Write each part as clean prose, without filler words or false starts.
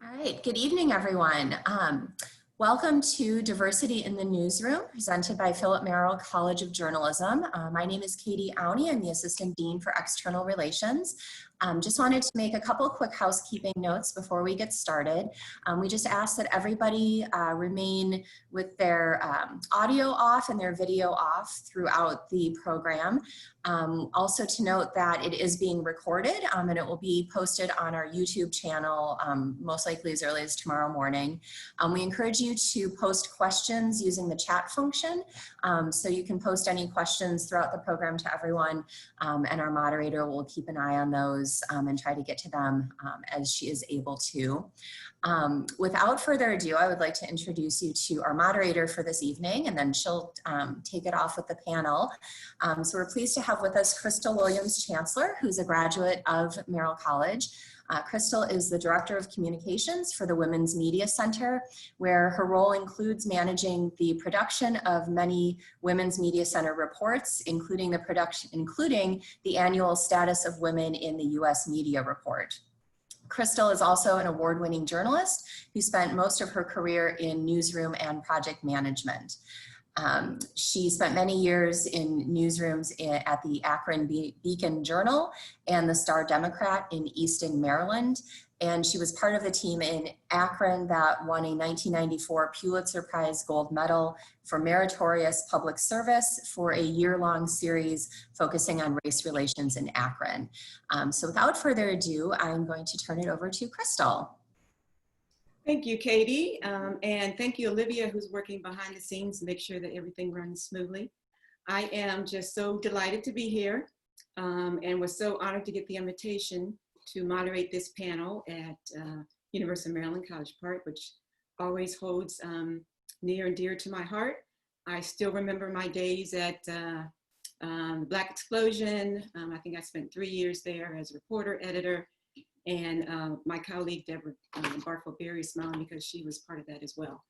All right, good evening, everyone. Welcome to Diversity in the Newsroom, presented by Merrill College of Journalism. My name is Katie Auney. I'm the Assistant Dean for External Relations. Just wanted to make a couple quick housekeeping notes before we get started. We just ask that everybody remain with their audio off and their video off throughout the program. Also to note that it is being recorded and it will be posted on our YouTube channel most likely as early as tomorrow morning. We encourage you to post questions using the chat function. So you can post any questions throughout the program to everyone and our moderator will keep an eye on those and try to get to them as she is able to. Without further ado, I would like to introduce you to our moderator for this evening, and then she'll take it off with the panel. So we're pleased to have with us Cristal Williams Chancellor, who's a graduate of Merrill College. Cristal is the Director of Communications for the Women's Media Center, where her role includes managing the production of many Women's Media Center reports, including the annual Status of Women in the U.S. Media Report. Cristal is also an award-winning journalist who spent most of her career in newsroom and project management. She spent many years in newsrooms at the Akron Beacon Journal and the Star Democrat in Easton, Maryland. And she was part of the team in Akron that won a 1994 Pulitzer Prize Gold Medal for meritorious public service for a year-long series focusing on race relations in Akron. So without further ado, I'm going to turn it over to Cristal. Thank you, Katie, and thank you, Olivia, who's working behind the scenes to make sure that everything runs smoothly. I am just so delighted to be here and was so honored to get the invitation to moderate this panel at University of Maryland, College Park, which always holds near and dear to my heart. I still remember my days at the Black Explosion. I think I spent 3 years there as a reporter, editor, and my colleague, Deborah Barfield Berry, is smiling because she was part of that as well.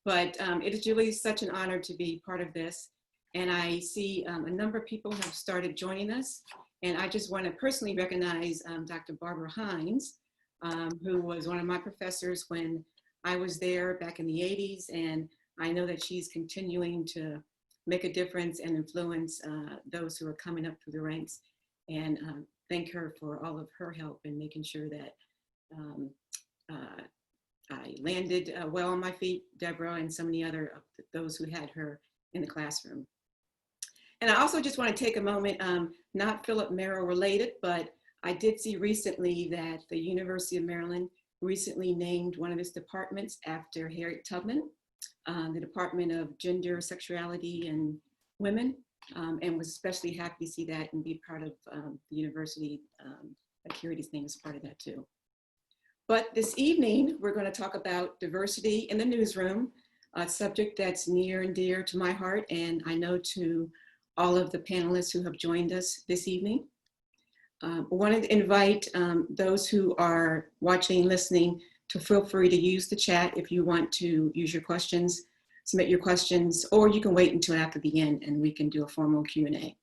But it is really such an honor to be part of this. And I see a number of people have started joining us. And I just want to personally recognize Dr. Barbara Hines, who was one of my professors when I was there back in the 80s. And I know that she's continuing to make a difference and influence those who are coming up through the ranks. And thank her for all of her help in making sure that I landed well on my feet, Deborah, and so many other those who had her in the classroom. And I also just want to take a moment, not Philip Merrill related, but I did see recently that the University of Maryland recently named one of its departments after Harriet Tubman, the Department of Gender, Sexuality, and Women. And was especially happy to see that and be part of the university. Curity's name is part of that too. But this evening, we're going to talk about diversity in the newsroom, a subject that's near and dear to my heart, and I know to all of the panelists who have joined us this evening. I wanted to invite those who are watching, listening, to feel free to use the chat if you want to use your questions. Submit your questions, or you can wait until after the end and we can do a formal Q&A.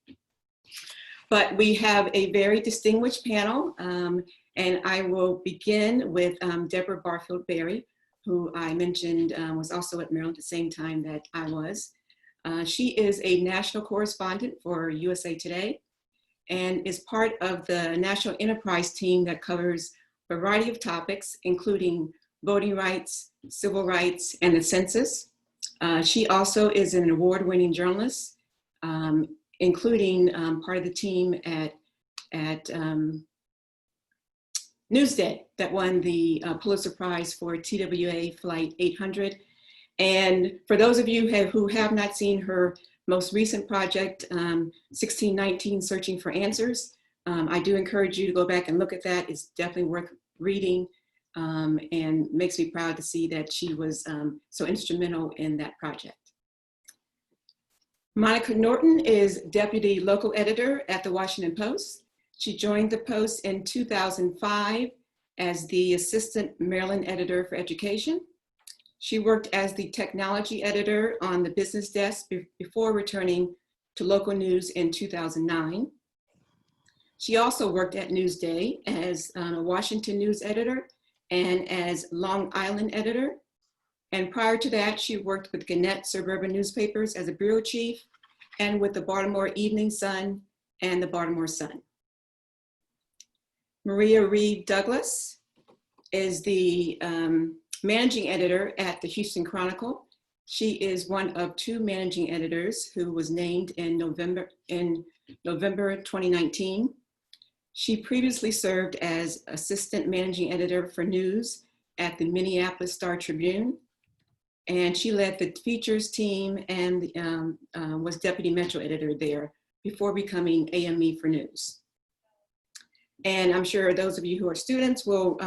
But we have a very distinguished panel, and I will begin with Deborah Barfield Berry, who I mentioned was also at Merrill at the same time that I was. She is a national correspondent for USA Today and is part of the national enterprise team that covers a variety of topics, including voting rights, civil rights, and the census. She also is an award-winning journalist, including part of the team at Newsday that won the Pulitzer Prize for TWA Flight 800. And for those of you who have not seen her most recent project, 1619 Searching for Answers, I do encourage you to go back and look at that. It's definitely worth reading. And makes me proud to see that she was so instrumental in that project. Monica Norton is Deputy Local Editor at the Washington Post. She joined the Post in 2005 as the Assistant Maryland Editor for Education. She worked as the Technology Editor on the business desk before returning to local news in 2009. She also worked at Newsday as a Washington News Editor and as Long Island editor. And prior to that, she worked with Gannett Suburban Newspapers as a bureau chief and with the Baltimore Evening Sun and the Baltimore Sun. Maria Reeve Douglas is the managing editor at the Houston Chronicle. She is one of 2 managing editors who was named in November 2019. She previously served as assistant managing editor for news at the Minneapolis Star-Tribune, and she led the features team and was deputy metro editor there before becoming AME for news. And I'm sure those of you who are students will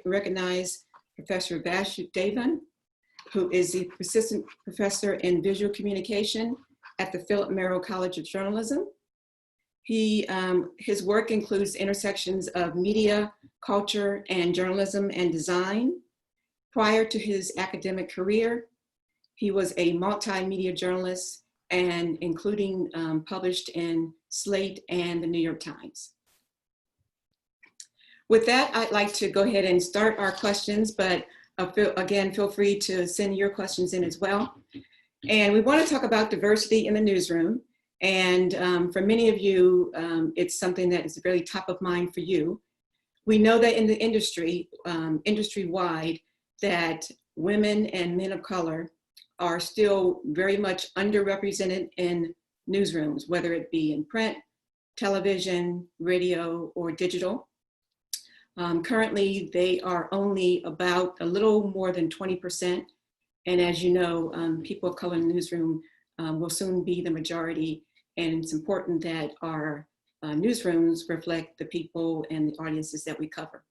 recognize Professor Vasudevan, who is the assistant professor in visual communication at the Philip Merrill College of Journalism. His work includes intersections of media, culture, and journalism and design. Prior to his academic career, he was a multimedia journalist and including published in Slate and the New York Times. With that, I'd like to go ahead and start our questions, but again, feel free to send your questions in as well. And we want to talk about diversity in the newsroom. And for many of you, it's something that is really top of mind for you. We know that in the industry, industry-wide, that women and men of color are still very much underrepresented in newsrooms, whether it be in print, television, radio, or digital. Currently, they are only about a little more than 20%. And as you know, people of color in the newsroom will soon be the majority. And it's important that our newsrooms reflect the people and the audiences that we cover.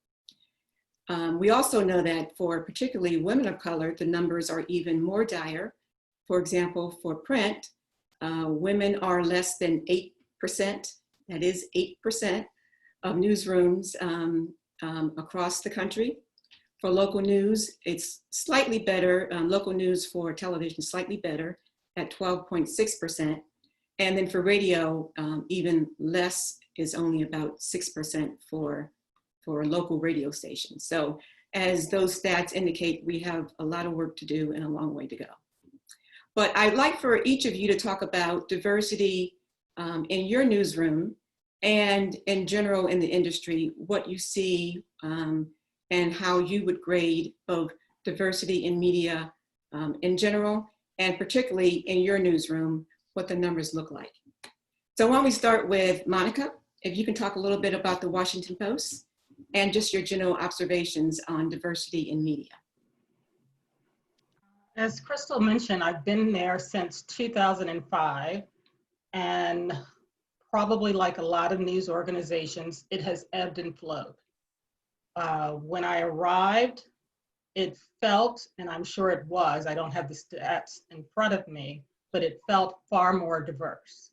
We also know that for particularly women of color, the numbers are even more dire. For example, for print, women are less than 8%, that is 8% of newsrooms across the country. For local news, it's slightly better. Local news for television, slightly better at 12.6%. And then for radio, even less, is only about 6% for local radio stations. So as those stats indicate, we have a lot of work to do and a long way to go. But I'd like for each of you to talk about diversity in your newsroom and in general in the industry, what you see and how you would grade both diversity in media in general, and particularly in your newsroom, what the numbers look like. So why don't we start with Monica, if you can talk a little bit about the Washington Post and just your general observations on diversity in media. As Cristal mentioned, I've been there since 2005, and probably like a lot of news organizations, it has ebbed and flowed. When I arrived, it felt, and I'm sure it was, I don't have the stats in front of me, but it felt far more diverse.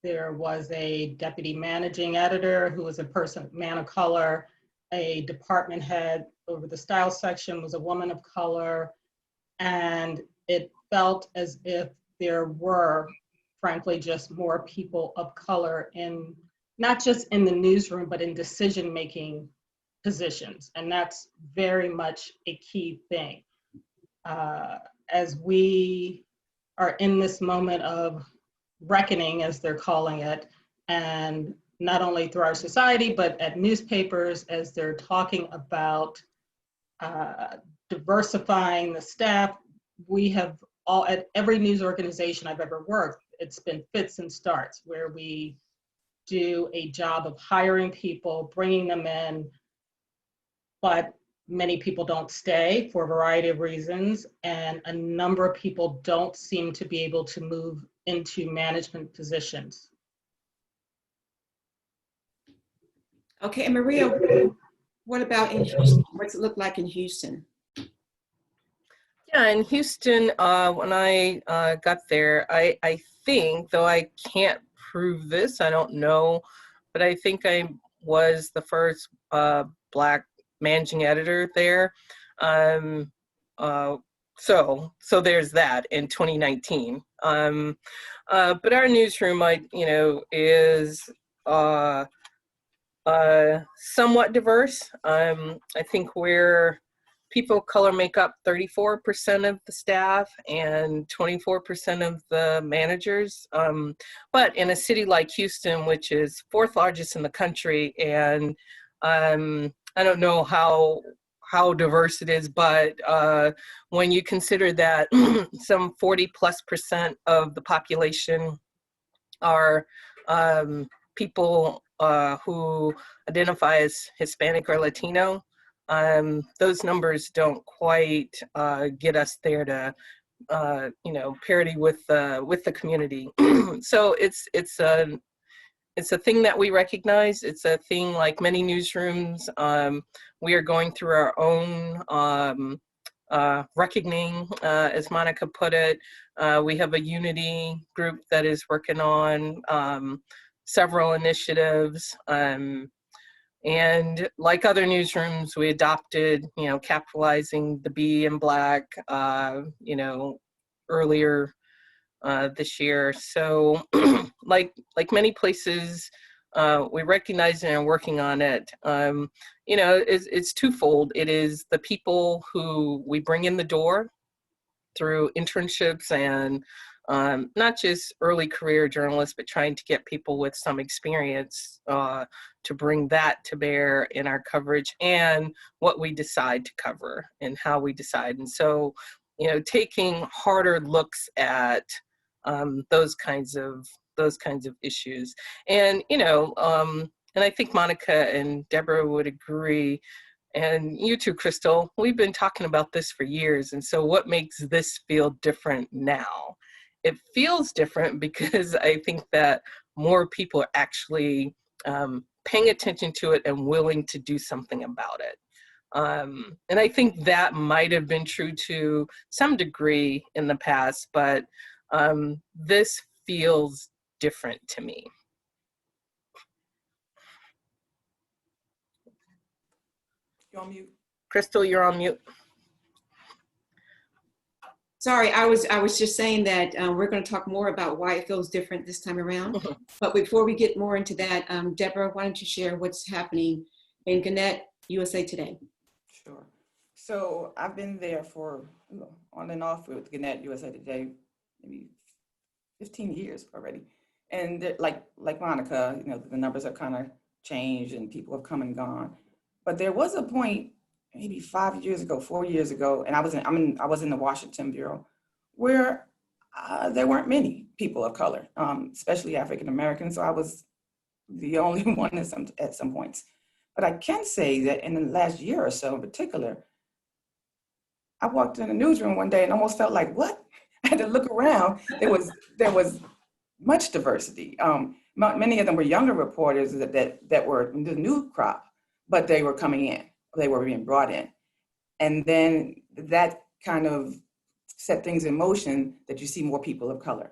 There was a deputy managing editor who was a man of color, a department head over the style section was a woman of color, and it felt as if there were, frankly, just more people of color in, not just in the newsroom, but in decision-making positions. And that's very much a key thing. As we are in this moment of reckoning, as they're calling it, and not only through our society, but at newspapers, as they're talking about diversifying the staff, we have all, at every news organization I've ever worked, it's been fits and starts where we do a job of hiring people, bringing them in, but many people don't stay for a variety of reasons, and a number of people don't seem to be able to move into management positions. Okay, and Maria, what about in Houston? What's it look like in Houston? Yeah, in Houston, when I got there, I think, though I can't prove this, I don't know, but I think I was the first Black managing editor there. So there's that in 2019. But our newsroom, is somewhat diverse. I think we're people of color make up 34% of the staff and 24% of the managers. But in a city like Houston, which is 4th largest in the country, and I don't know how diverse it is, but when you consider that some 40+% of the population are people who identify as Hispanic or Latino, those numbers don't quite get us there to, parity with the community. So it's a thing that we recognize. It's a thing like many newsrooms. We are going through our own reckoning, as Monica put it. We have a unity group that is working on several initiatives. And like other newsrooms, we adopted, capitalizing the B in Black, earlier this year. So like many places, we recognize it and are working on it. It's twofold. It is the people who we bring in the door through internships and not just early career journalists, but trying to get people with some experience to bring that to bear in our coverage and what we decide to cover and how we decide. And so, taking harder looks at those kinds of issues. And, and I think Monica and Deborah would agree, and you too, Cristal, we've been talking about this for years. And so what makes this feel different now? It feels different because I think that more people are actually paying attention to it and willing to do something about it. And I think that might have been true to some degree in the past, but this feels different to me. You're on mute. Cristal, you're on mute. Sorry, I was just saying that we're going to talk more about why it feels different this time around. But before we get more into that, Deborah, why don't you share what's happening in Gannett, USA Today? Sure. So I've been there for on and off with Gannett, USA Today, maybe 15 years already. And like Monica, the numbers have kind of changed and people have come and gone. But there was a point maybe 5 years ago, 4 years ago, and I was in the Washington Bureau, where there weren't many people of color, especially African Americans. So I was the only one at some points. But I can say that in the last year or so in particular, I walked in a newsroom one day and almost felt like, what? I had to look around. There was much diversity. Many of them were younger reporters that were the new crop, but they were coming in. They were being brought in. And then that kind of set things in motion that you see more people of color.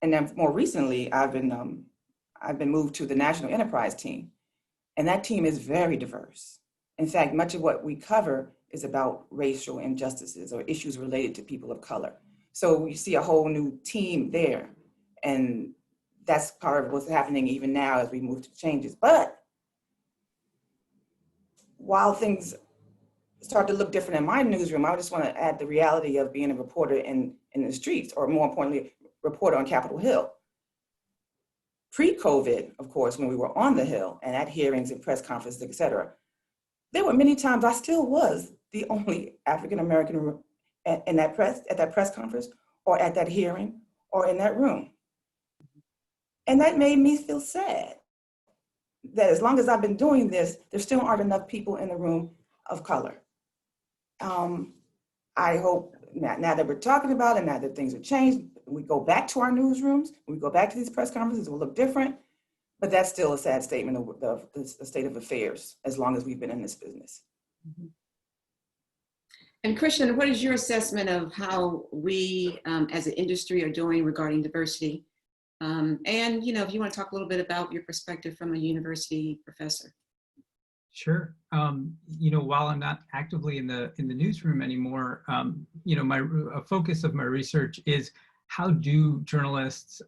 And then more recently, I've been moved to the National Enterprise team. And that team is very diverse. In fact, much of what we cover is about racial injustices or issues related to people of color. So we see a whole new team there. And that's part of what's happening even now as we move to changes. But while things start to look different in my newsroom, I just want to add the reality of being a reporter in the streets, or more importantly, reporter on Capitol Hill. Pre-COVID, of course, when we were on the Hill and at hearings and press conferences, et cetera, there were many times I still was the only African-American at that press conference or at that hearing or in that room. And that made me feel sad that as long as I've been doing this, there still aren't enough people in the room of color. I hope now that we're talking about it, now that things have changed, we go back to our newsrooms, we go back to these press conferences, it will look different, but that's still a sad statement of the state of affairs as long as we've been in this business. Mm-hmm. And Krishnan, what is your assessment of how we as an industry are doing regarding diversity? And if you want to talk a little bit about your perspective from a university professor. Sure. While I'm not actively in the newsroom anymore, a focus of my research is how do journalists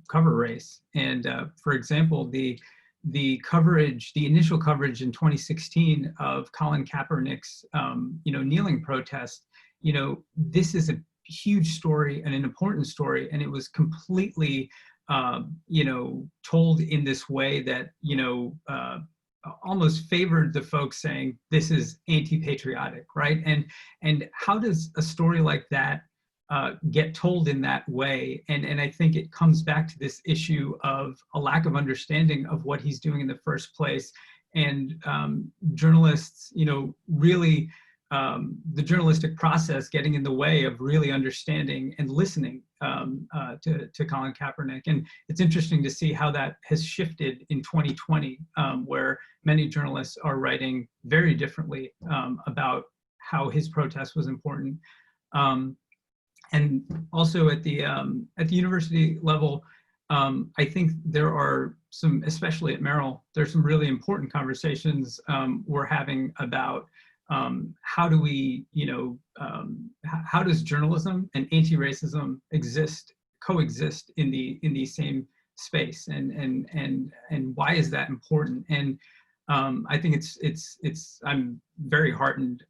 cover race? And for example, the the coverage, the initial coverage in 2016 of Colin Kaepernick's, kneeling protest, this is a huge story and an important story, and it was completely, told in this way that, almost favored the folks saying this is anti-patriotic, right? And how does a story like that get told in that way? And I think it comes back to this issue of a lack of understanding of what he's doing in the first place. And journalists, really the journalistic process getting in the way of really understanding and listening to Colin Kaepernick. And it's interesting to see how that has shifted in 2020, where many journalists are writing very differently about how his protest was important. And also at the university level, I think there are some, especially at Merrill, there's some really important conversations we're having about how do we, how does journalism and anti-racism coexist in the same space, and why is that important? And I think I'm very heartened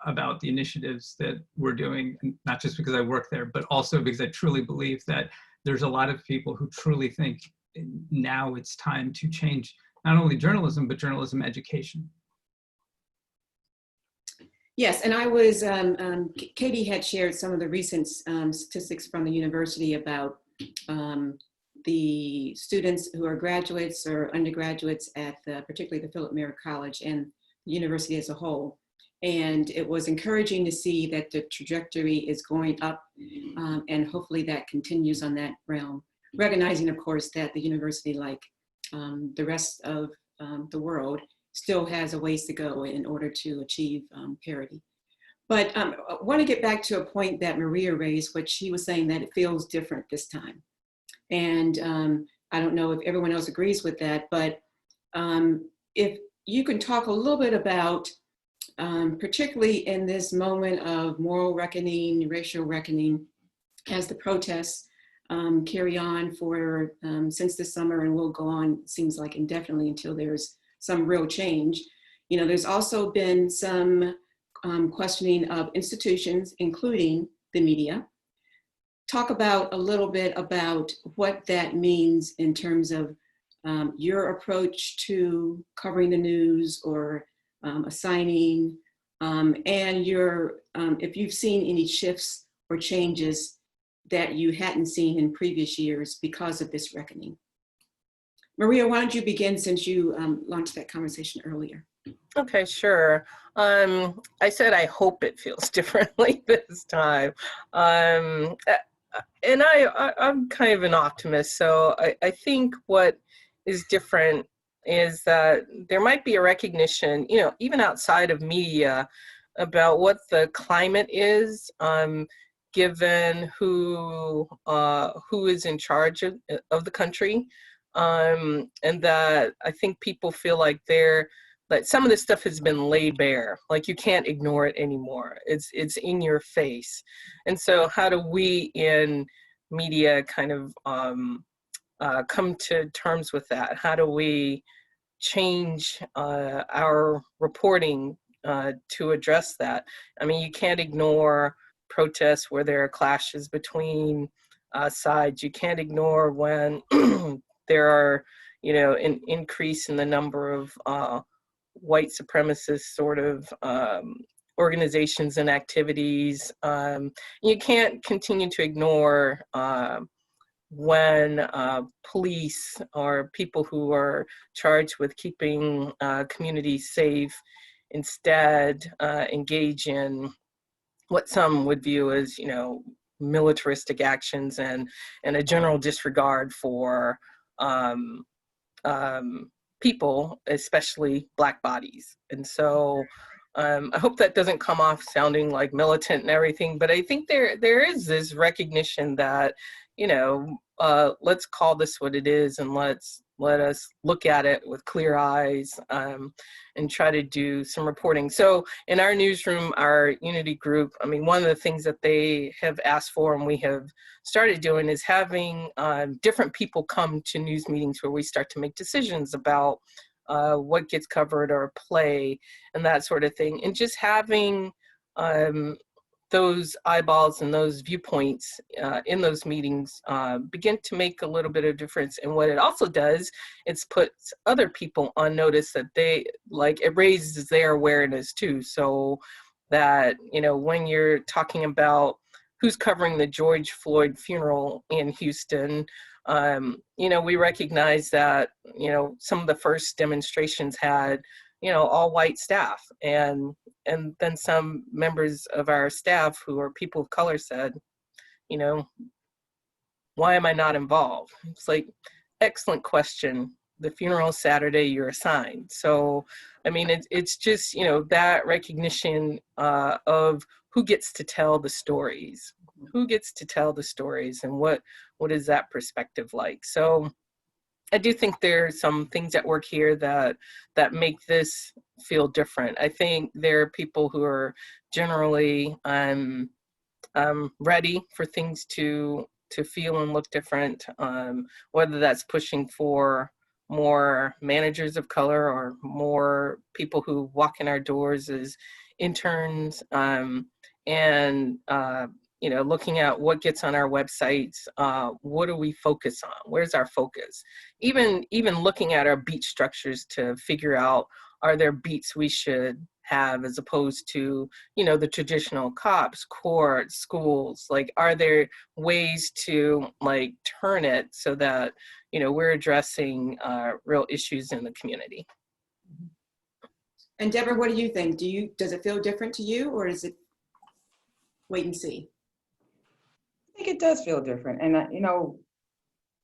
about the initiatives that we're doing, not just because I work there, but also because I truly believe that there's a lot of people who truly think now it's time to change not only journalism, but journalism education. Yes, and I was, Katie had shared some of the recent statistics from the university about the students who are graduates or undergraduates at particularly the Merrill College and the university as a whole. And it was encouraging to see that the trajectory is going up, and hopefully that continues on that realm. Recognizing, of course, that the university, like the rest of the world, still has a ways to go in order to achieve parity. But I want to get back to a point that Maria raised, which she was saying that it feels different this time. And I don't know if everyone else agrees with that, but if you can talk a little bit about, particularly in this moment of moral reckoning, racial reckoning, as the protests carry on for since the summer and will go on, seems like indefinitely until there's some real change. There's also been some questioning of institutions, including the media. Talk about a little bit about what that means in terms of your approach to covering the news or assigning, and your, if you've seen any shifts or changes that you hadn't seen in previous years because of this reckoning. Maria, why don't you begin, since you launched that conversation earlier? Okay, sure. I said I hope it feels differently this time. And I'm kind of an optimist, so I think what is different is that there might be a recognition, even outside of media, about what the climate is, given who is in charge of the country, and that I think people feel like that some of this stuff has been laid bare, like you can't ignore it anymore. It's in your face. And so how do we in media kind of come to terms with that? How do we change our reporting to address that? I mean, you can't ignore protests where there are clashes between sides. You can't ignore when there are, an increase in the number of white supremacist sort of organizations and activities. You can't continue to ignore when police or people who are charged with keeping communities safe instead engage in what some would view as, militaristic actions and a general disregard for people, especially Black bodies. And so I hope that doesn't come off sounding like militant and everything, but I think there is this recognition that, let's call this what it is, and let us look at it with clear eyes, and try to do some reporting. So in our newsroom, our Unity group, I mean, one of the things that they have asked for and we have started doing is having different people come to news meetings where we start to make decisions about what gets covered or play and that sort of thing. And just having those eyeballs and those viewpoints in those meetings begin to make a little bit of difference. And what it also does, it's puts other people on notice that they, like, it raises their awareness too. So that, when you're talking about who's covering the George Floyd funeral in Houston, we recognize that, some of the first demonstrations had, all white staff, and then some members of our staff who are people of color said, why am I not involved? It's like, excellent question. The funeral is Saturday, you're assigned. So, I mean, it's just, that recognition of who gets to tell the stories, and what is that perspective like? So I do think there's some things at work here that make this feel different. I think there are people who are generally ready for things to feel and look different, whether that's pushing for more managers of color or more people who walk in our doors as interns, and looking at what gets on our websites, what do we focus on? Where's our focus? Even looking at our beat structures to figure out, are there beats we should have as opposed to, the traditional cops, courts, schools? Like, are there ways to turn it so that, we're addressing real issues in the community? And Deborah, what do you think? Does it feel different to you, or is it wait and see? I think it does feel different. And,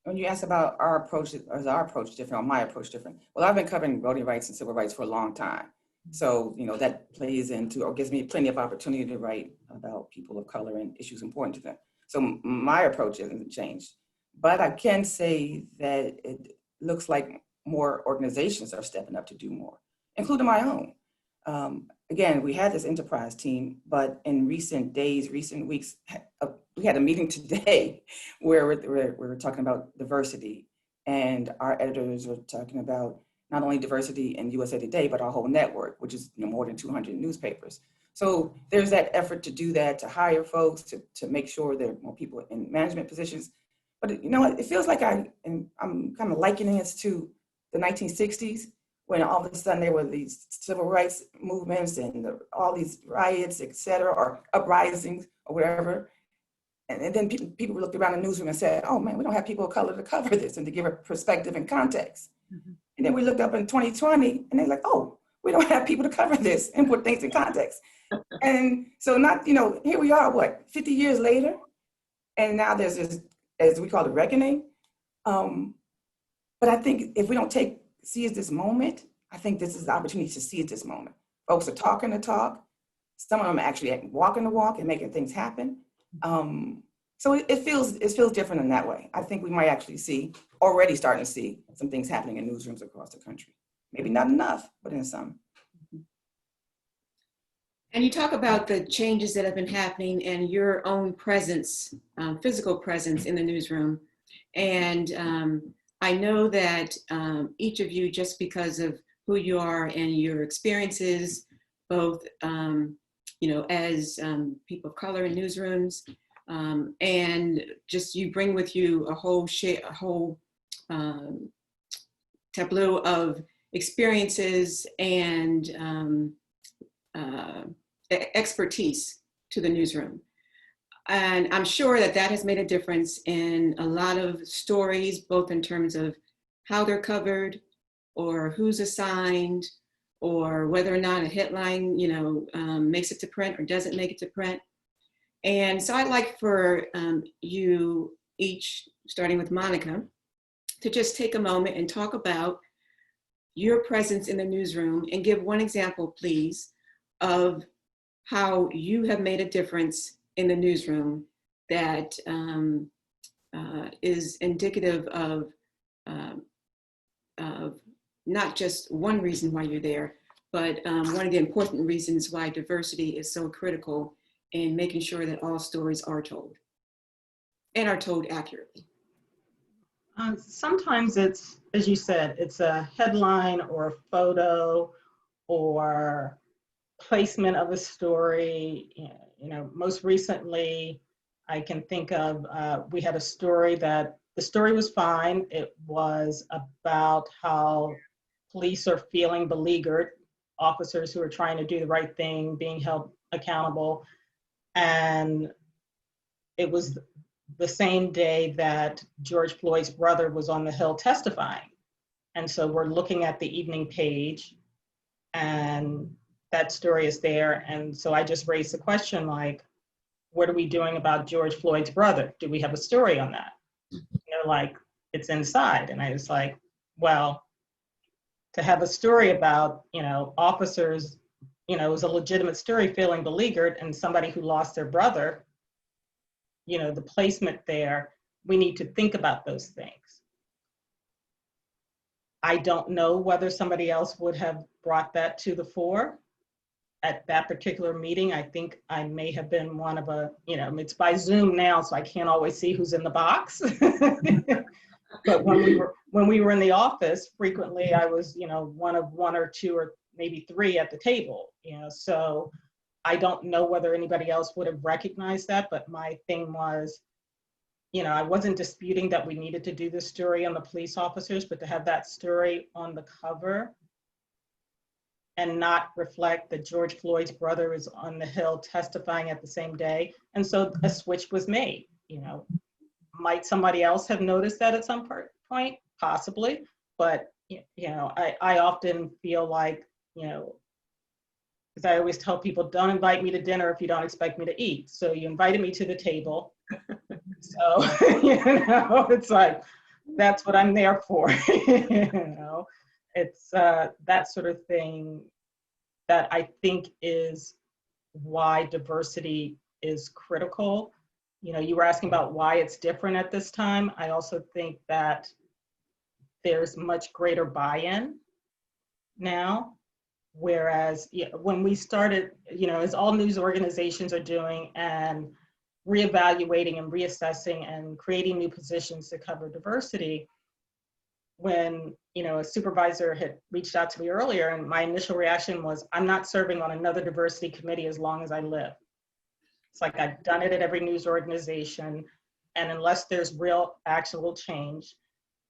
when you ask about our approach, is our approach different or my approach different? Well, I've been covering voting rights and civil rights for a long time. So, that plays into, or gives me plenty of opportunity to write about people of color and issues important to them. So my approach hasn't changed. But I can say that it looks like more organizations are stepping up to do more, including my own. Again, we had this enterprise team, but in recent days, recent weeks, we had a meeting today where we're talking about diversity, and our editors are talking about not only diversity in USA Today, but our whole network, which is more than 200 newspapers. So there's that effort to do that, to hire folks, to make sure there are more people in management positions. But it feels like I'm kind of likening it to the 1960s, when all of a sudden there were these civil rights movements and all these riots, et cetera, or uprisings or whatever. And then people looked around the newsroom and said, oh man, we don't have people of color to cover this and to give a perspective and context. Mm-hmm. And then we looked up in 2020 and they're like, oh, we don't have people to cover this and put things in context. And so here we are, 50 years later? And now there's this, as we call it, reckoning. But I think if we don't seize this moment, I think this is the opportunity to seize this moment. Folks are talking the talk. Some of them are actually walking the walk and making things happen. So it feels different in that way. I think we might actually already starting to see some things happening in newsrooms across the country. Maybe not enough, but in some. And you talk about the changes that have been happening and your own presence, physical presence in the newsroom. And I know that each of you, just because of who you are and your experiences, both as people of color in newsrooms, and just you bring with you a whole tableau of experiences and expertise to the newsroom. And I'm sure that has made a difference in a lot of stories, both in terms of how they're covered or who's assigned or whether or not a headline, makes it to print or doesn't make it to print. And so I'd like for you each, starting with Monica, to just take a moment and talk about your presence in the newsroom and give one example, please, of how you have made a difference in the newsroom that is indicative of not just one reason why you're there, but one of the important reasons why diversity is so critical in making sure that all stories are told and are told accurately. Sometimes it's, as you said, it's a headline or a photo or placement of a story. You know, most recently, I can think of, we had a story that, the story was fine. It was about how police are feeling beleaguered, officers who are trying to do the right thing, being held accountable. And it was the same day that George Floyd's brother was on the Hill testifying. And so we're looking at the evening page and that story is there. And so I just raised the question, like, what are we doing about George Floyd's brother? Do we have a story on that? You know, like, it's inside. And I was like, well, to have a story about, you know, officers, you know, it was a legitimate story, feeling beleaguered, and somebody who lost their brother, you know, the placement there, we need to think about those things. I don't know whether somebody else would have brought that to the fore at that particular meeting. I think I may have been one of a, you know, it's by Zoom now, so I can't always see who's in the box. But when we were in the office, frequently I was, you know, one of one or two or maybe three at the table, you know, so I don't know whether anybody else would have recognized that, but my thing was, you know, I wasn't disputing that we needed to do this story on the police officers, but to have that story on the cover and not reflect that George Floyd's brother is on the Hill testifying at the same day. And so a switch was made, you know. Might somebody else have noticed that at some point? Possibly, but you know, I often feel like, you know, because I always tell people, don't invite me to dinner if you don't expect me to eat. So you invited me to the table. So, you know, it's like, that's what I'm there for. You know, it's that sort of thing that I think is why diversity is critical. You know, you were asking about why it's different at this time. I also think that there's much greater buy-in now. Whereas when we started, you know, as all news organizations are doing and reevaluating and reassessing and creating new positions to cover diversity, when, you know, a supervisor had reached out to me earlier, and my initial reaction was, I'm not serving on another diversity committee as long as I live. It's like, I've done it at every news organization, and unless there's real actionable change.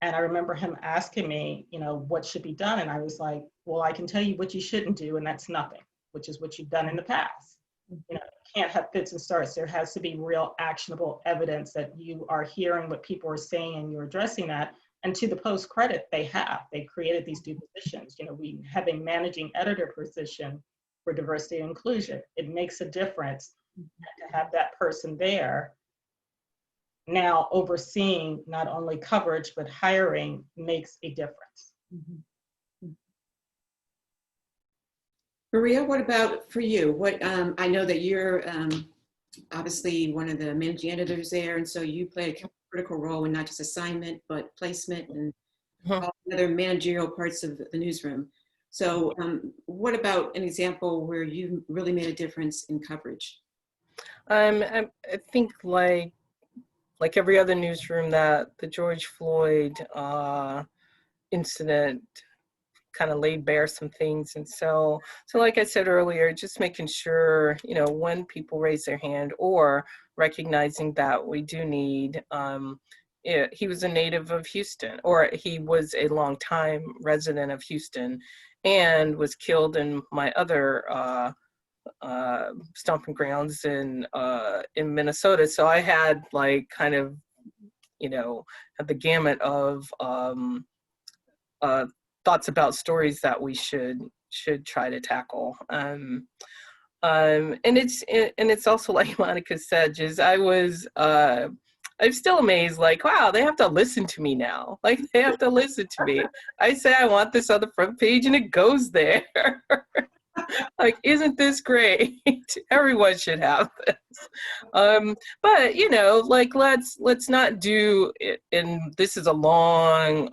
And I remember him asking me, you know, what should be done? And I was like, well, I can tell you what you shouldn't do, and that's nothing, which is what you've done in the past. You know, you can't have fits and starts. There has to be real actionable evidence that you are hearing what people are saying and you're addressing that. And to the Post credit, they created these two positions. You know, we have a managing editor position for diversity and inclusion. It makes a difference to have that person there now overseeing not only coverage, but hiring makes a difference. Maria, what about for you? What I know that you're obviously one of the managing editors there, and so you play a critical role in not just assignment, but placement and all the other managerial parts of the newsroom. So what about an example where you really made a difference in coverage? I think like every other newsroom, that the George Floyd incident kind of laid bare some things. And so like I said earlier, just making sure, you know, when people raise their hand or recognizing that we do need, he was a native of Houston, or he was a longtime resident of Houston and was killed in my other stomping grounds in Minnesota. So I had like kind of, you know, had the gamut of thoughts about stories that we should try to tackle. And it's also, like Monica said, is I'm still amazed, like, wow, they have to listen to me now. Like, they have to listen to me. I say I want this on the front page and it goes there. Like, isn't this great? Everyone should have this. But you know, like let's not do it, and this is a long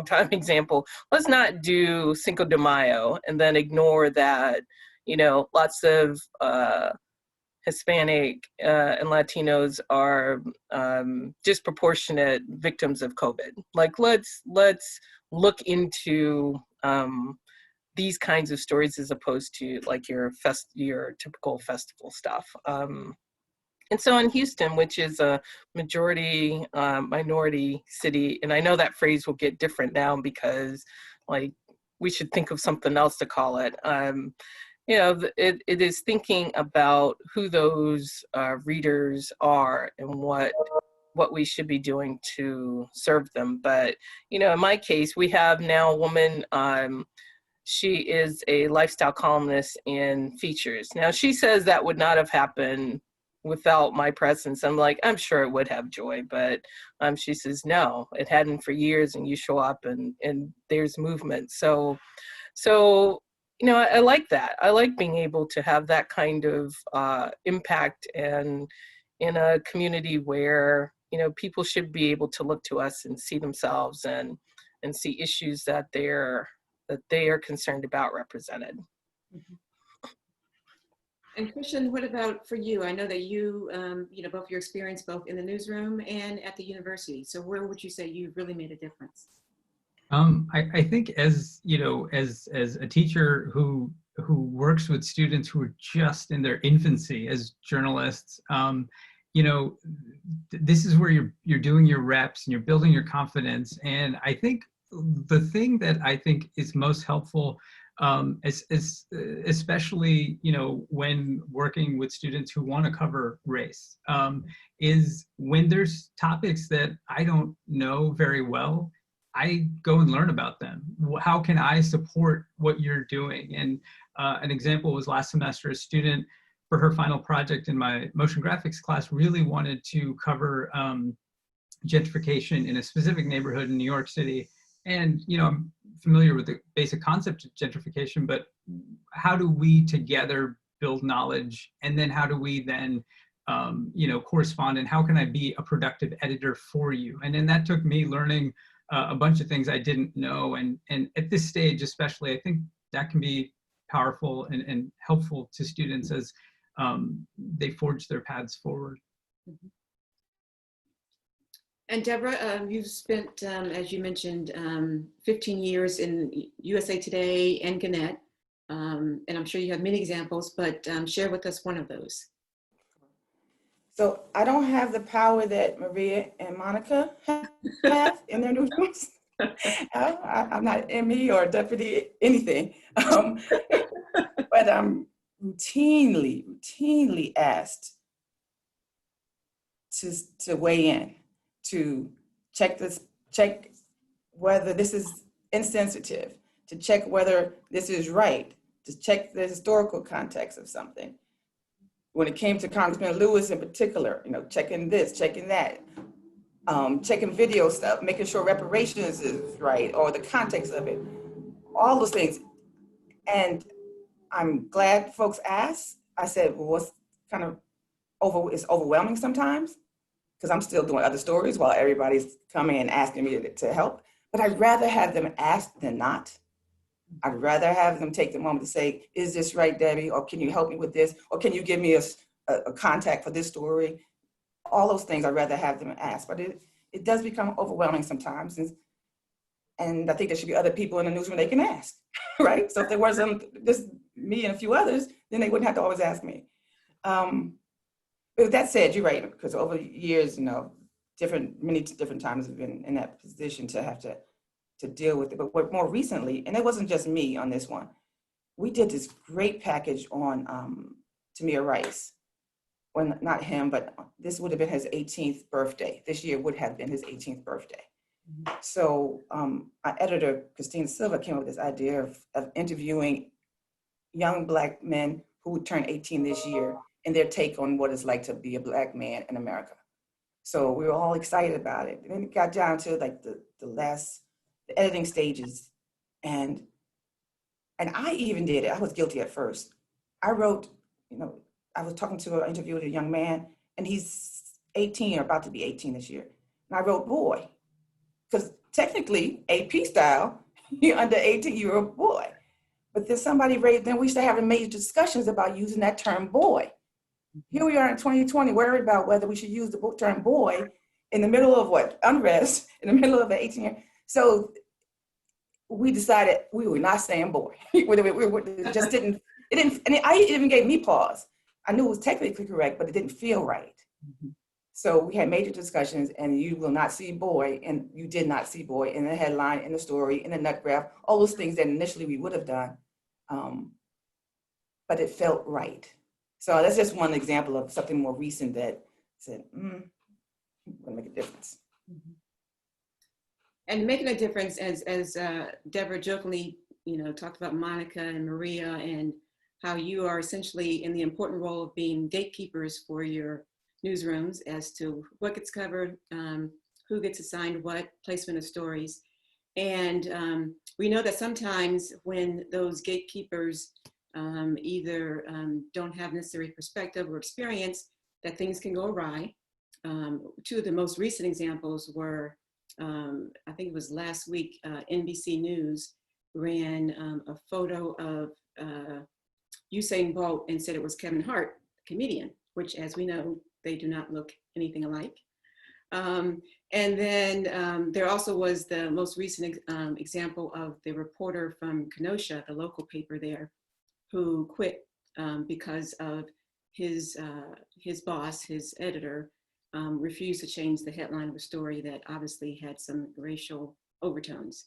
time example. Let's not do Cinco de Mayo and then ignore that, you know, lots of Hispanic and Latinos are disproportionate victims of COVID. Like, let's look into these kinds of stories as opposed to like your typical festival stuff. And so in Houston, which is a majority minority city, and I know that phrase will get different now because like we should think of something else to call it. You know, it is thinking about who those readers are and what we should be doing to serve them. But, you know, in my case, we have now a woman, she is a lifestyle columnist in Features. Now, she says that would not have happened without my presence. I'm like, I'm sure it would have, Joy, but she says, no, it hadn't for years, and you show up and there's movement. So, you know, I like that. I like being able to have that kind of impact and in a community where, you know, people should be able to look to us and see themselves and see issues that they are concerned about represented. And Krishnan, what about for you? I know that you, you know, both your experience both in the newsroom and at the university. So where would you say you really made a difference? I think as, you know, as a teacher who works with students who are just in their infancy as journalists, you know, this is where you're doing your reps and you're building your confidence. And I think the thing that I think is most helpful, especially, you know, when working with students who want to cover race, is when there's topics that I don't know very well, I go and learn about them. How can I support what you're doing? And an example was last semester, a student for her final project in my motion graphics class really wanted to cover gentrification in a specific neighborhood in New York City. And, you know, I'm familiar with the basic concept of gentrification, but how do we together build knowledge? And then how do we then, you know, correspond? And how can I be a productive editor for you? And then that took me learning a bunch of things I didn't know. And at this stage, especially, I think that can be powerful and helpful to students as they forge their paths forward. And Deborah, you've spent, as you mentioned, 15 years in USA Today and Gannett. And I'm sure you have many examples, but share with us one of those. So I don't have the power that Maria and Monica have in their newsrooms. I'm not ME or deputy anything, but I'm routinely asked to weigh in, to check whether this is insensitive, to check whether this is right, to check the historical context of something. When it came to Congressman Lewis in particular, you know, checking this, checking that, checking video stuff, making sure reparations is right, or the context of it, all those things. And I'm glad folks asked. I said, well, what's kind of it's overwhelming sometimes, because I'm still doing other stories while everybody's coming and asking me to help. But I'd rather have them ask than not. I'd rather have them take the moment to say, is this right, Debbie? Or can you help me with this? Or can you give me a contact for this story? All those things I'd rather have them ask. But it does become overwhelming sometimes. And I think there should be other people in the newsroom they can ask, right? So if there wasn't just me and a few others, then they wouldn't have to always ask me. But with that said, you're right, because over the years, you know, many different times I've been in that position to have to deal with it. But more recently, and it wasn't just me on this one, we did this great package on Tamir Rice. Well, not him, but this would have been his 18th birthday. This year would have been his 18th birthday. Mm-hmm. So our editor, Christine Silva, came up with this idea of interviewing young Black men who would turn 18 this year and their take on what it's like to be a Black man in America. So we were all excited about it. And then it got down to like the editing stages. And And I even did it. I was guilty at first. I wrote, I was talking to an interview with a young man, and he's 18 or about to be 18 this year. And I wrote boy, because technically AP style, you're under 18, you're a boy. But then somebody raised, then we started having major discussions about using that term boy. Here we are in 2020, worried about whether we should use the term boy in the middle of what? Unrest, in the middle of the 18-year. So we decided we were not saying boy. It just didn't, and it even gave me pause. I knew it was technically correct, but it didn't feel right. So we had major discussions, and you will not see boy, and you did not see boy in the headline, in the story, in the nut graph, all those things that initially we would have done, but it felt right. So that's just one example of something more recent that said, will make a difference. And making a difference, as Deborah jokingly, talked about Monica and Maria, and how you are essentially in the important role of being gatekeepers for your newsrooms as to what gets covered, who gets assigned what, placement of stories. And we know that sometimes when those gatekeepers either don't have necessary perspective or experience, that things can go awry. Two of the most recent examples were, I think it was last week, NBC News ran a photo of Usain Bolt and said it was Kevin Hart, comedian, which, as we know, they do not look anything alike. And then there also was the most recent example of the reporter from Kenosha, the local paper there, who quit because of his boss, his editor, refused to change the headline of a story that obviously had some racial overtones.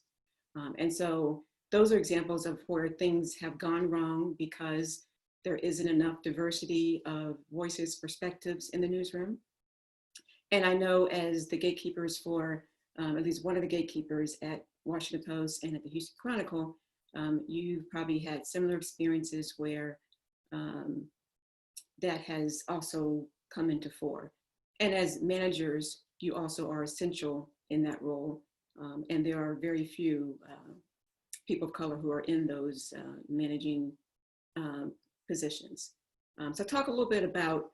And so those are examples of where things have gone wrong because there isn't enough diversity of voices, perspectives in the newsroom. And I know as the gatekeepers for, at least one of the gatekeepers at Washington Post and at the Houston Chronicle, you've probably had similar experiences where that has also come into fore. And as managers, you also are essential in that role. And there are very few people of color who are in those managing positions. So talk a little bit about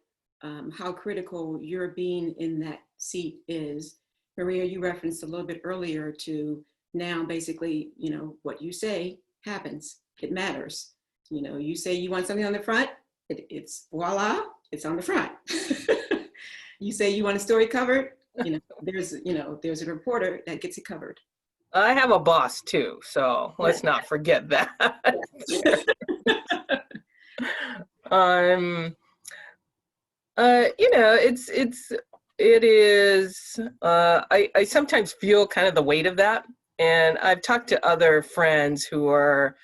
how critical your being in that seat is. Maria, you referenced a little bit earlier to now basically, what you say happens, it matters. You say you want something on the front, it's voila, it's on the front. You say you want a story covered, there's a reporter that gets it covered. I have a boss too, so let's not forget that. It is, I sometimes feel kind of the weight of that. And I've talked to other friends who are,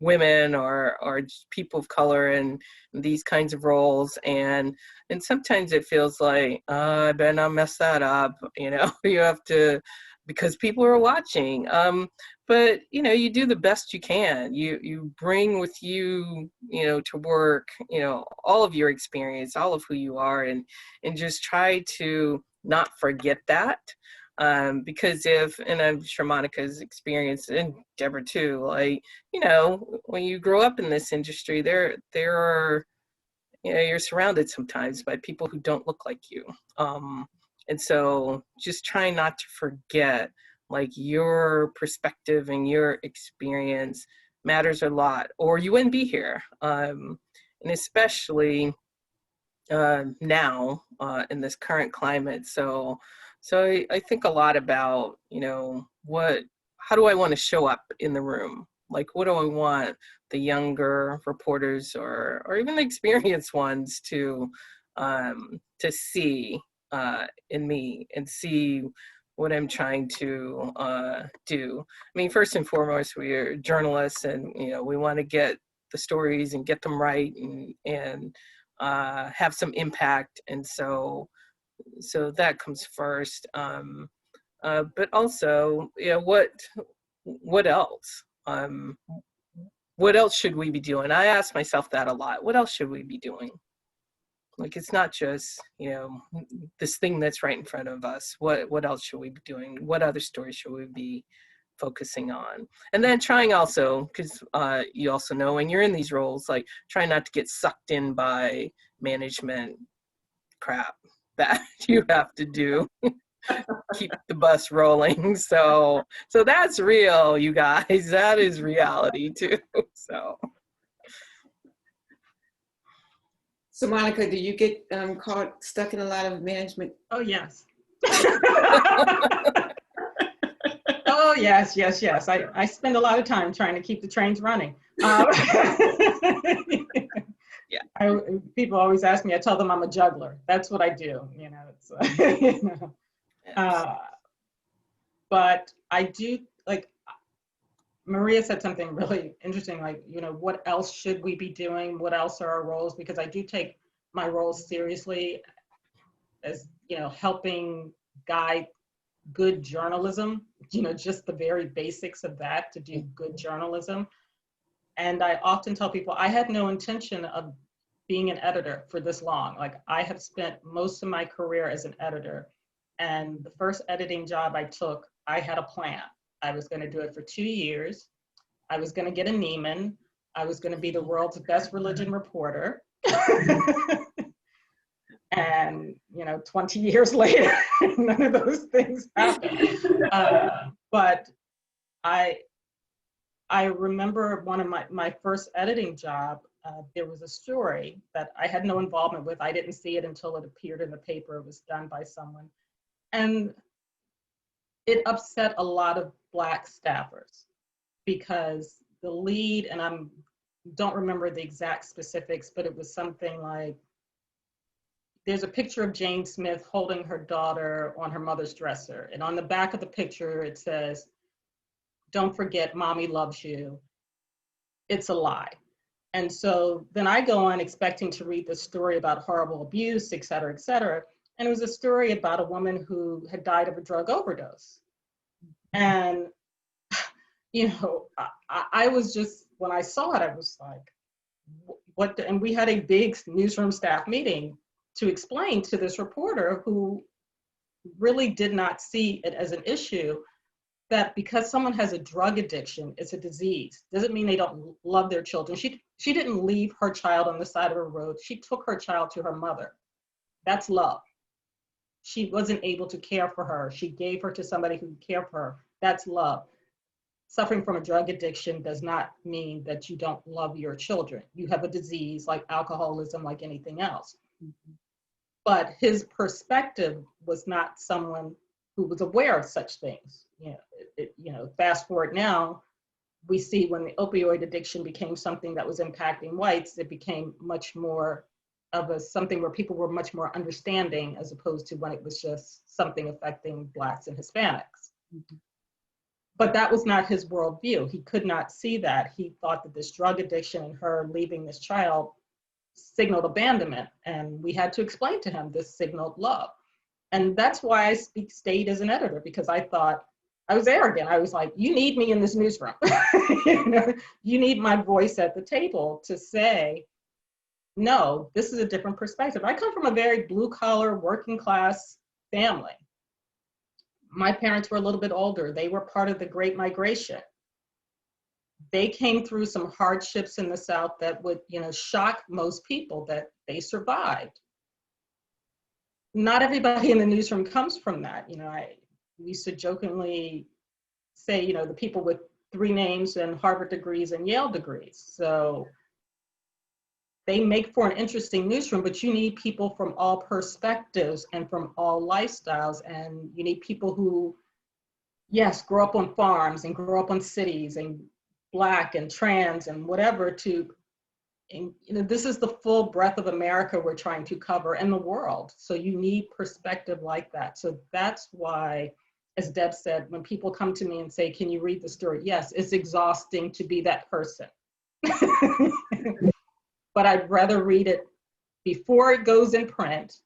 women or people of color in these kinds of roles. And sometimes it feels like, I better not mess that up. You have to, because people are watching. But, you do the best you can. You bring with you, to work, all of your experience, all of who you are, and just try to not forget that. Because and I'm sure Monica's experienced, and Deborah too, when you grow up in this industry, there are, you're surrounded sometimes by people who don't look like you. And so just try not to forget, your perspective and your experience matters a lot, or you wouldn't be here. And especially now in this current climate. So I think a lot about, how do I want to show up in the room? What do I want the younger reporters or even the experienced ones to see in me and see what I'm trying to do. I mean, first and foremost, we are journalists, and we want to get the stories and get them right and have some impact, and so that comes first. But also, what else? What else should we be doing? I ask myself that a lot. What else should we be doing? It's not just, this thing that's right in front of us. What else should we be doing? What other stories should we be focusing on. And then trying also, because you also know when you're in these roles, like try not to get sucked in by management crap that you have to do. Keep the bus rolling. So that's real, you guys. That is reality too. So Monica, do you get caught stuck in a lot of management? Oh, yes. Oh, yes, yes, yes. I spend a lot of time trying to keep the trains running. Yeah. People always ask me, I tell them I'm a juggler. That's what I do, you know. It's, you know. Yes. But I do, like, Maria said something really interesting, like, you know, what else should we be doing? What else are our roles? Because I do take my roles seriously as, you know, helping guide good journalism, you know, just the very basics of that, to do good journalism. And I often tell people I had no intention of being an editor for this long. Like, I have spent most of my career as an editor, and the first editing job I took, I had a plan. I was going to do it for 2 years. I was going to get a Neiman. I was going to be the world's best religion reporter. And, you know, 20 years later, none of those things happened. But I remember one of my first editing job, there was a story that I had no involvement with. I didn't see it until it appeared in the paper. It was done by someone. And it upset a lot of Black staffers because the lead, and I don't remember the exact specifics, but it was something like, there's a picture of Jane Smith holding her daughter on her mother's dresser. And on the back of the picture, it says, "Don't forget, mommy loves you. It's a lie." And so then I go on expecting to read this story about horrible abuse, et cetera, et cetera. And it was a story about a woman who had died of a drug overdose. And, you know, I was just, when I saw it, I was like, what? And we had a big newsroom staff meeting to explain to this reporter, who really did not see it as an issue, that because someone has a drug addiction, it's a disease. Doesn't mean they don't love their children. She didn't leave her child on the side of a road. She took her child to her mother. That's love. She wasn't able to care for her. She gave her to somebody who could care for her. That's love. Suffering from a drug addiction does not mean that you don't love your children. You have a disease like alcoholism, like anything else. Mm-hmm. But his perspective was not someone who was aware of such things. You know, fast forward now, we see when the opioid addiction became something that was impacting whites, it became much more of something where people were much more understanding, as opposed to when it was just something affecting Blacks and Hispanics. Mm-hmm. But that was not his worldview. He could not see that. He thought that this drug addiction and her leaving this child signaled abandonment. And we had to explain to him this signaled love. And that's why I stayed as an editor, because I thought, I was arrogant. I was like, you need me in this newsroom. You know, you need my voice at the table to say, no, this is a different perspective. I come from a very blue collar, working class family. My parents were a little bit older. They were part of the Great Migration. They came through some hardships in the South that would, you know, shock most people, that they survived. Not everybody in the newsroom comes from that. You know, I used to jokingly say, you know, the people with 3 names and Harvard degrees and Yale degrees. So they make for an interesting newsroom, but you need people from all perspectives and from all lifestyles. And you need people who, yes, grow up on farms and grow up on cities and Black and trans and whatever, and, you know, this is the full breadth of America we're trying to cover, and the world. So you need perspective like that. So that's why, as Deb said, when people come to me and say, can you read the story? Yes, it's exhausting to be that person. But I'd rather read it before it goes in print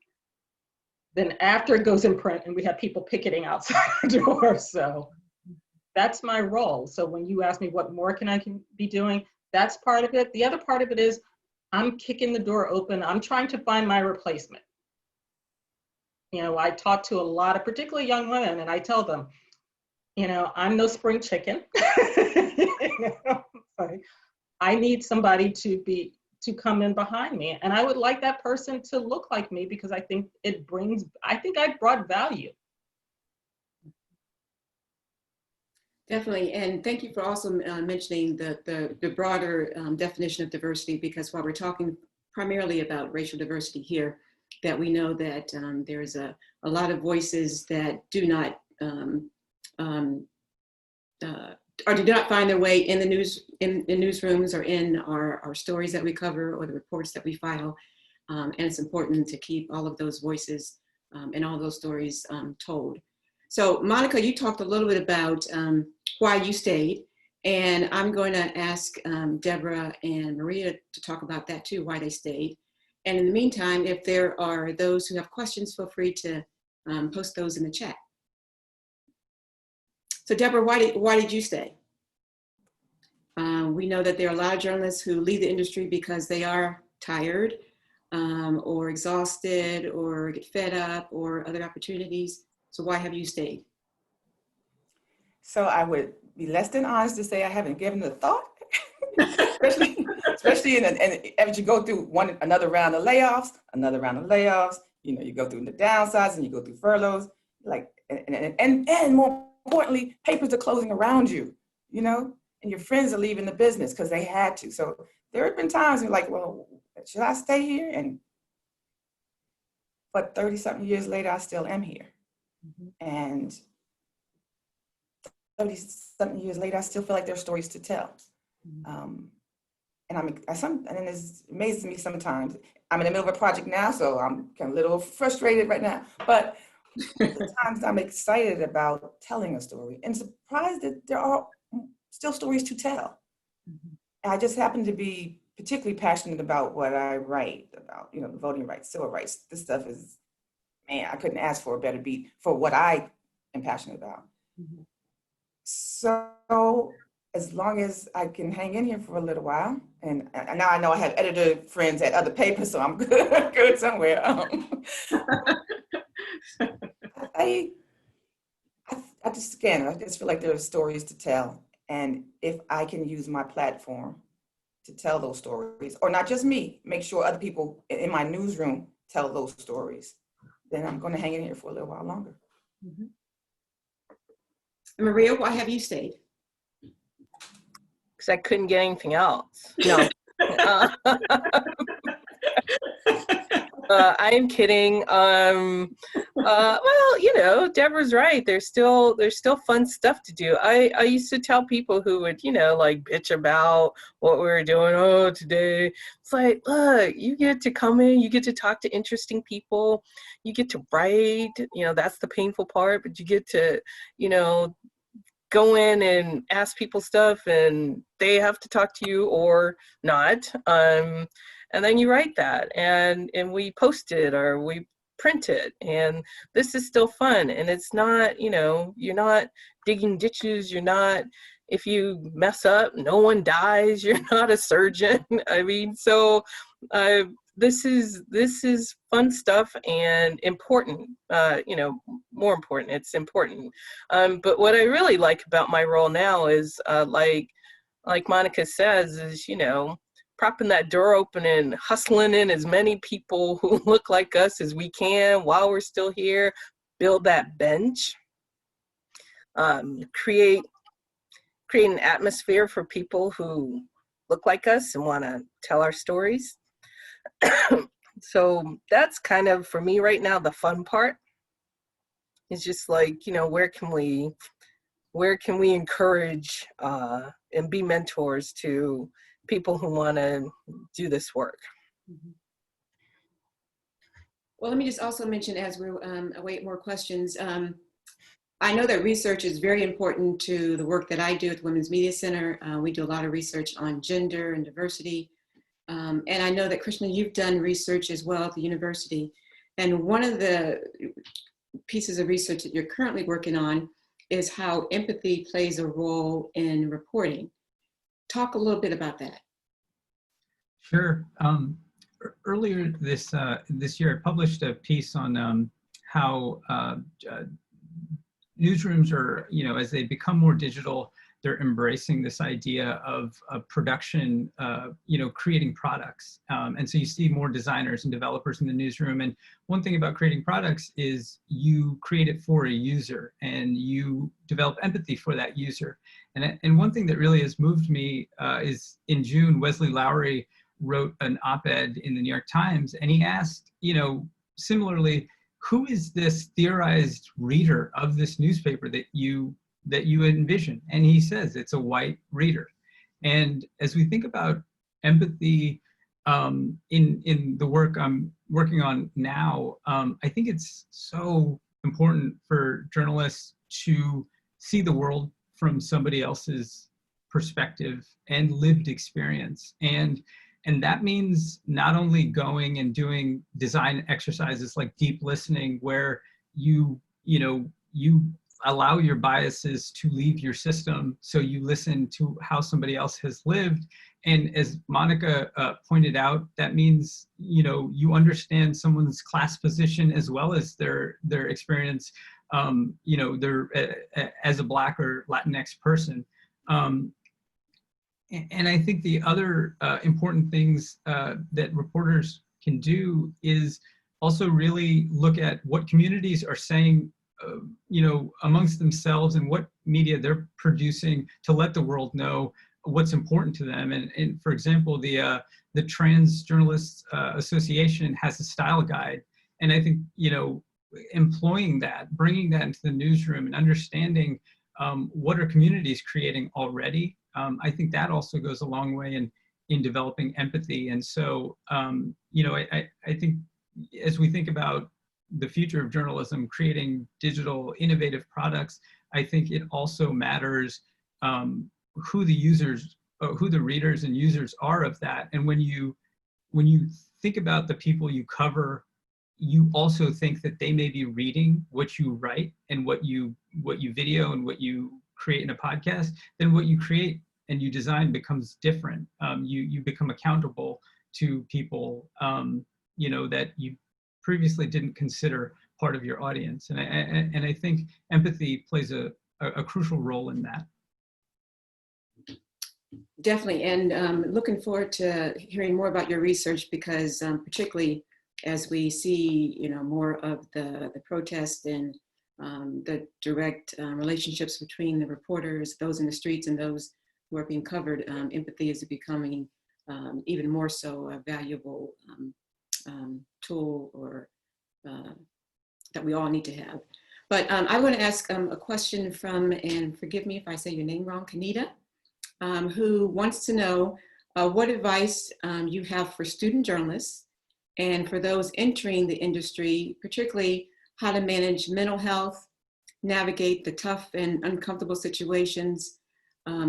than after it goes in print and we have people picketing outside the door. So that's my role. So when you ask me what more can I be doing, that's part of it. The other part of it is I'm kicking the door open. I'm trying to find my replacement. You know, I talk to a lot of particularly young women, and I tell them, You know, I'm no spring chicken. You know, but I need somebody to come in behind me. And I would like that person to look like me because I think I brought value. Definitely, and thank you for also mentioning the broader definition of diversity, because while we're talking primarily about racial diversity here, that we know that there's a lot of voices that do not or do not find their way in the newsrooms or in our stories that we cover or the reports that we file, and it's important to keep all of those voices and all those stories told. So Monica, you talked a little bit about why you stayed, and I'm going to ask Deborah and Maria to talk about that too, why they stayed. And in the meantime, if there are those who have questions, feel free to post those in the chat. So Deborah, why did you stay? We know that there are a lot of journalists who leave the industry because they are tired or exhausted or get fed up or other opportunities. So why have you stayed? So I would be less than honest to say I haven't given it a thought, especially as you go through another round of layoffs, you know, you go through the downsides and you go through furloughs, like, and more importantly, papers are closing around you, you know, and your friends are leaving the business because they had to. So there have been times you're like, well, should I stay here? But 30-something years later, I still am here. Mm-hmm. And 30-something years later, I still feel like there's stories to tell. Mm-hmm. And it amazes me sometimes. I'm in the middle of a project now, so I'm kind of a little frustrated right now. But the times I'm excited about telling a story and surprised that there are still stories to tell. Mm-hmm. I just happen to be particularly passionate about what I write about, you know, voting rights, civil rights. This stuff is, man, I couldn't ask for a better beat for what I am passionate about. Mm-hmm. So as long as I can hang in here for a little while, and now I know I have editor friends at other papers, so I'm good somewhere. I just feel like there are stories to tell. And if I can use my platform to tell those stories, or not just me, make sure other people in my newsroom tell those stories, then I'm going to hang in here for a little while longer. Mm-hmm. Maria, why have you stayed? Because I couldn't get anything else. No. I am kidding. Well, you know, Deborah's right. There's still fun stuff to do. I used to tell people who would, you know, like bitch about what we were doing. Oh, today. It's like, look, you get to come in, you get to talk to interesting people, you get to write, you know, that's the painful part, but you get to, you know, go in and ask people stuff and they have to talk to you or not. And then you write that and we post it or we print it, and this is still fun. And it's not, you know, you're not digging ditches, you're not, if you mess up, no one dies, you're not a surgeon. I mean, so this is fun stuff and important, you know, more important, it's important. But what I really like about my role now is like Monica says, is, you know, propping that door open and hustling in as many people who look like us as we can while we're still here, build that bench, create an atmosphere for people who look like us and want to tell our stories. So that's kind of, for me right now, the fun part. It's just like, you know, where can we encourage and be mentors to people who want to do this work. Well, let me just also mention, as we await more questions, I know that research is very important to the work that I do at the Women's Media Center. We do a lot of research on gender and diversity. And I know that, Krishnan, you've done research as well at the university. And one of the pieces of research that you're currently working on is how empathy plays a role in reporting. Talk a little bit about that. Sure. Earlier this year, I published a piece on how newsrooms are, as they become more digital, they're embracing this idea of production, creating products. And so you see more designers and developers in the newsroom. And one thing about creating products is you create it for a user and you develop empathy for that user. And one thing that really has moved me is in June, Wesley Lowery wrote an op-ed in the New York Times, and he asked, similarly, who is this theorized reader of this newspaper that you envision? And he says it's a white reader. And as we think about empathy in the work I'm working on now, I think it's so important for journalists to see the world from somebody else's perspective and lived experience. And that means not only going and doing design exercises like deep listening, where you allow your biases to leave your system, so you listen to how somebody else has lived. And as Monica pointed out, that means you understand someone's class position as well as their experience, as a Black or Latinx person. And I think the other important things that reporters can do is also really look at what communities are saying, amongst themselves, and what media they're producing to let the world know what's important to them. And for example, the Trans Journalists Association has a style guide. And I think, employing that, bringing that into the newsroom and understanding what are communities creating already, I think that also goes a long way in developing empathy. And so, I think as we think about the future of journalism, creating digital innovative products, I think it also matters who the readers and users are of that. And when you think about the people you cover, you also think that they may be reading what you write and what you video and what you create in a podcast. Then what you create and you design becomes different. You become accountable to people that you previously didn't consider part of your audience. And I think empathy plays a crucial role in that. Definitely, and looking forward to hearing more about your research, because particularly as we see, more of the protest and the direct relationships between the reporters, those in the streets and those who are being covered, empathy is becoming even more so a valuable tool or that we all need to have. But I want to ask a question from, and forgive me if I say your name wrong, Kanita, who wants to know what advice you have for student journalists and for those entering the industry, particularly how to manage mental health, navigate the tough and uncomfortable situations,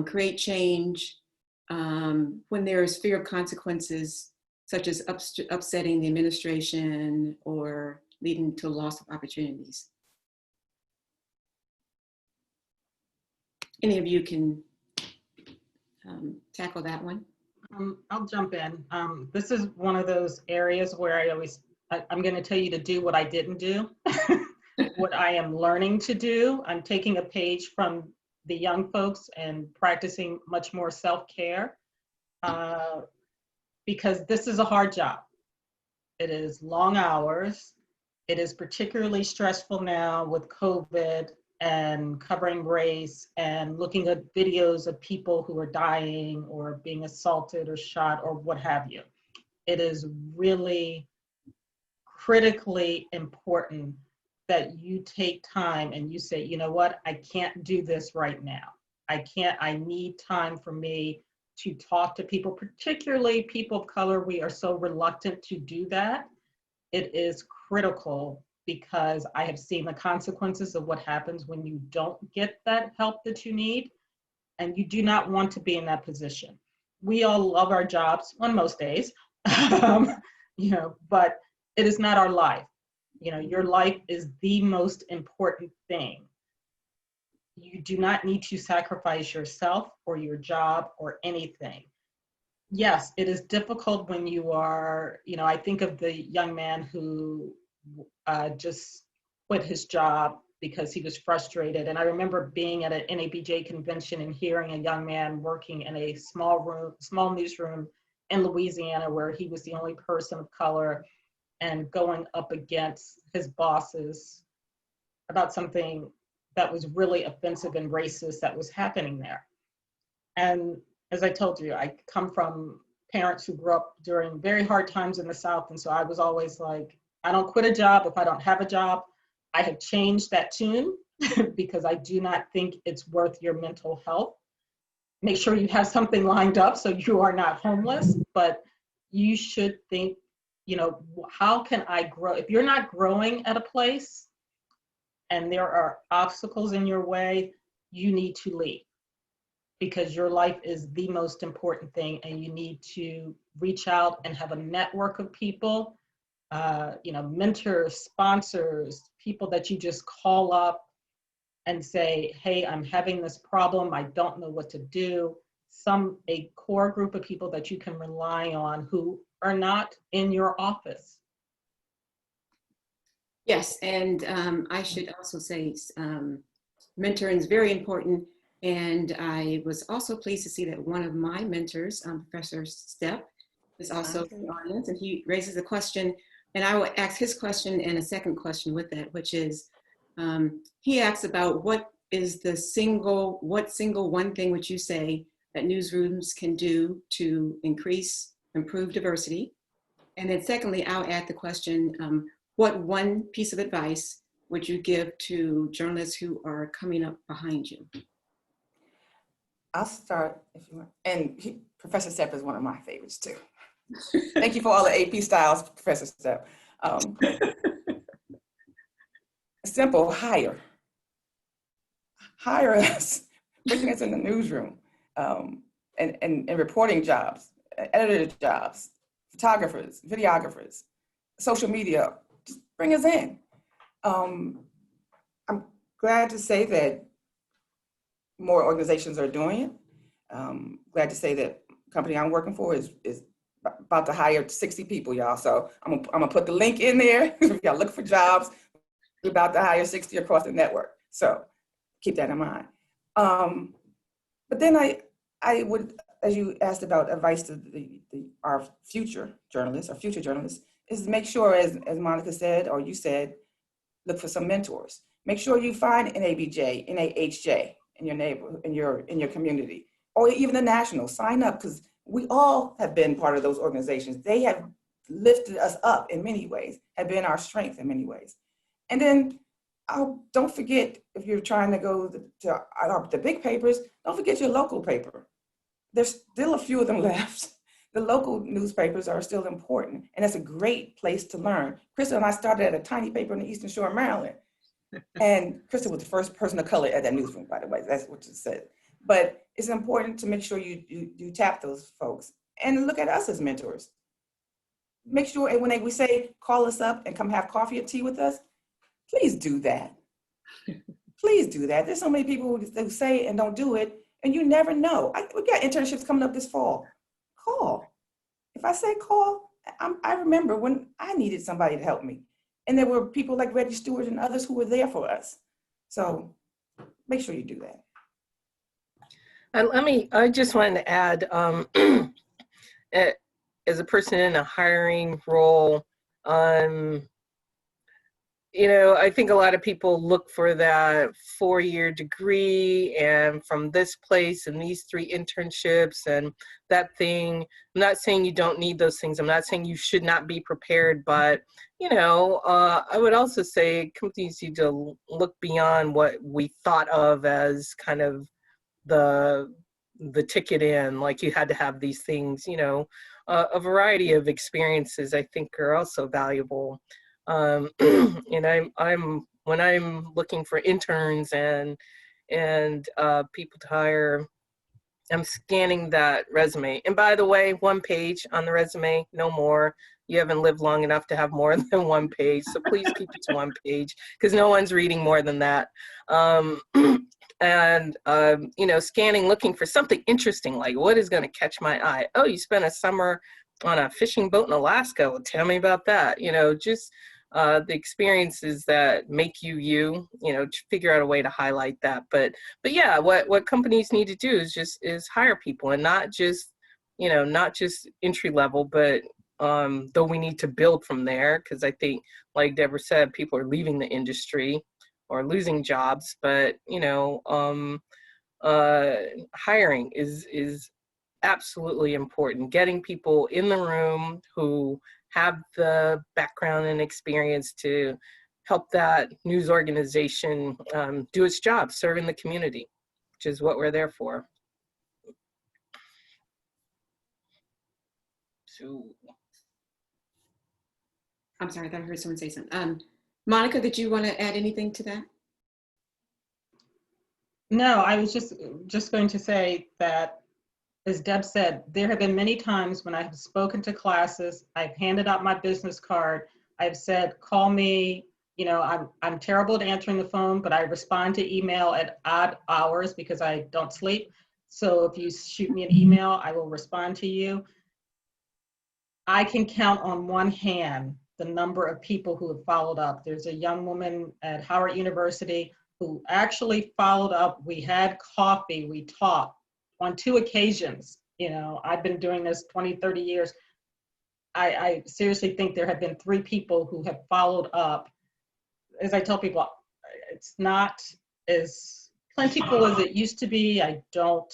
create change when there is fear of consequences, such as upsetting the administration or leading to loss of opportunities. Any of you can tackle that one? I'll jump in. This is one of those areas where I'm going to tell you to do what I didn't do, what I am learning to do. I'm taking a page from the young folks and practicing much more self-care because this is a hard job. It is long hours. It is particularly stressful now with COVID and covering race and looking at videos of people who are dying or being assaulted or shot or what have you. It is really critically important that you take time and you say, you know what, I can't do this right now. I need time for me to talk to people, particularly people of color. We are so reluctant to do that. It is critical because I have seen the consequences of what happens when you don't get that help that you need, and you do not want to be in that position. We all love our jobs on most days, but it is not our life. Your life is the most important thing. You do not need to sacrifice yourself or your job or anything. Yes, it is difficult when you are, I think of the young man who just quit his job because he was frustrated. And I remember being at an NABJ convention and hearing a young man working in a small newsroom in Louisiana, where he was the only person of color, and going up against his bosses about something that was really offensive and racist that was happening there. And as I told you, I come from parents who grew up during very hard times in the South. And so I was always like, I don't quit a job if I don't have a job. I have changed that tune because I do not think it's worth your mental health. Make sure you have something lined up so you are not homeless, but you should think, you know, how can I grow? If you're not growing at a place and there are obstacles in your way, you need to leave, because your life is the most important thing, and you need to reach out and have a network of people, you know, mentors, sponsors, people that you just call up and say, hey, I'm having this problem, I don't know what to do. A core group of people that you can rely on who are not in your office. Yes, and I should also say mentoring is very important. And I was also pleased to see that one of my mentors, Professor Sept, is also in the audience, and he raises a question, and I will ask his question and a second question with that, which is, he asks about what single one thing would you say that newsrooms can do to improve diversity? And then secondly, I'll add the question, what one piece of advice would you give to journalists who are coming up behind you? I'll start if you want. And Professor Sept is one of my favorites too. Thank you for all the AP styles, Professor Sept. Simple, hire us, bring us in the newsroom, and reporting jobs, editor jobs, photographers, videographers, social media, just bring us in. I'm glad to say that more organizations are doing it. Glad to say that the company I'm working for is about to hire 60 people, y'all. So I'm gonna put the link in there. If y'all look for jobs, we're about to hire 60 across the network. So keep that in mind. But then I would, as you asked about advice to our future journalists, is make sure, as Monica said, or you said, look for some mentors. Make sure you find NABJ, NAHJ in your neighborhood, in your community, or even the national. Sign up, because we all have been part of those organizations. They have lifted us up in many ways, have been our strength in many ways. And then don't forget, if you're trying to go to the big papers, don't forget your local paper. There's still a few of them left. The local newspapers are still important, and it's a great place to learn. Cristal and I started at a tiny paper in the Eastern Shore of Maryland. And Cristal was the first person of color at that newsroom, by the way, that's what you said. But it's important to make sure you tap those folks and look at us as mentors. Make sure, and when we say, call us up and come have coffee or tea with us, please do that. Please do that. There's so many people who say and don't do it, and you never know. We got internships coming up this fall. Call. If I say call, I remember when I needed somebody to help me. And there were people like Reggie Stewart and others who were there for us. So make sure you do that. I just wanted to add, as a person in a hiring role, you know, I think a lot of people look for that 4-year degree and from this place and these 3 internships and that thing. I'm not saying you don't need those things. I'm not saying you should not be prepared, but, you know, I would also say companies need to look beyond what we thought of as kind of the ticket in, like you had to have these things, you know, a variety of experiences I think are also valuable. And when I'm looking for interns and people to hire, I'm scanning that resume. And by the way, 1 page on the resume, no more. You haven't lived long enough to have more than 1 page, so please keep it to 1 page, because no one's reading more than that. You know, scanning, looking for something interesting, like what is going to catch my eye? Oh, you spent a summer on a fishing boat in Alaska. Well, tell me about that. You know, just the experiences that make you, you know, figure out a way to highlight that. But yeah, what companies need to do is hire people, and not just, you know, not just entry level, but though we need to build from there, because I think, like Deborah said, people are leaving the industry or losing jobs. But, you know, hiring is absolutely important. Getting people in the room who have the background and experience to help that news organization do its job, serving the community, which is what we're there for. So, I'm sorry, I thought I heard someone say something. Monica, did you want to add anything to that? No, I was just going to say that, as Deb said, there have been many times when I have spoken to classes, I've handed out my business card, I've said, call me, you know, I'm terrible at answering the phone, but I respond to email at odd hours because I don't sleep. So if you shoot me an email, I will respond to you. I can count on one hand the number of people who have followed up. There's a young woman at Howard University who actually followed up. We had coffee, we talked on 2 occasions. You know, I've been doing this 20, 30 years. I seriously think there have been 3 people who have followed up. As I tell people, it's not as plentiful as it used to be. I don't